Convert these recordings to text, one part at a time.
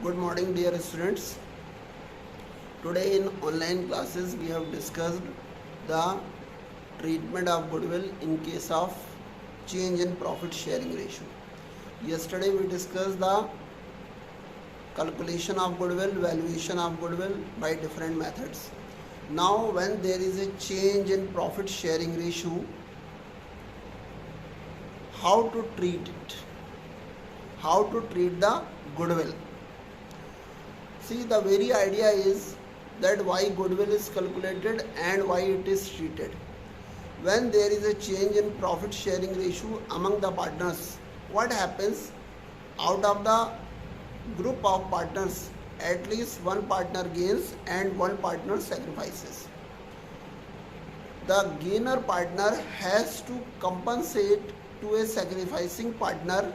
Good morning, dear students. Today in online classes we have discussed the treatment of goodwill in case of change in profit sharing ratio. Yesterday we discussed the calculation of goodwill, valuation of goodwill by different methods. Now when there is a change in profit sharing ratio, how to treat it? How to treat the goodwill? See, the very idea is that why goodwill is calculated and why it is treated. When there is a change in profit sharing ratio among the partners, what happens? Out of the group of partners, at least one partner gains and one partner sacrifices. The gainer partner has to compensate to a sacrificing partner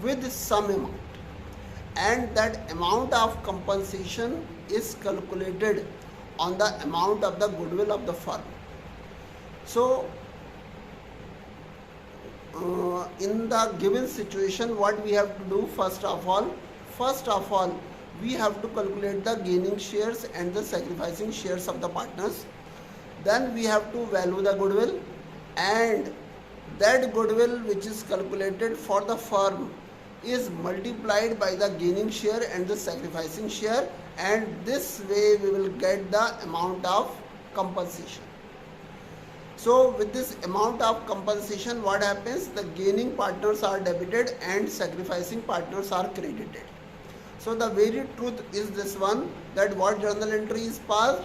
with some amount, and that amount of compensation is calculated on the amount of the goodwill of the firm. So in the given situation, what we have to do? First of all we have to calculate the gaining shares and the sacrificing shares of the partners. Then we have to value the goodwill, and that goodwill which is calculated for the firm is multiplied by the gaining share and the sacrificing share, and this way we will get the amount of compensation. So with this amount of compensation, what happens? The gaining partners are debited and sacrificing partners are credited. So the very truth is this one, that what journal entry is passed,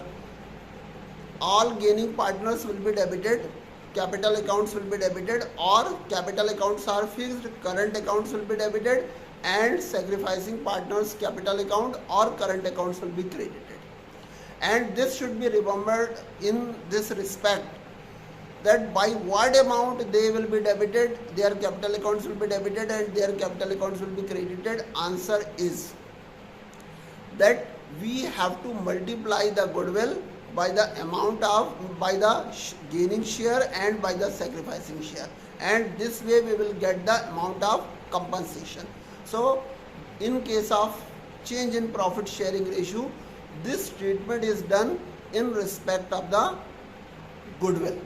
all gaining partners will be debited, capital accounts will be debited, or capital accounts are fixed, current accounts will be debited, and sacrificing partners capital account or current accounts will be credited. And this should be remembered in this respect, that by what amount they will be debited, their capital accounts will be debited and their capital accounts will be credited. Answer is that we have to multiply the goodwill by the amount of, by the gaining share and by the sacrificing share, and this way we will get the amount of compensation. So in case of change in profit sharing ratio, this treatment is done in respect of the goodwill.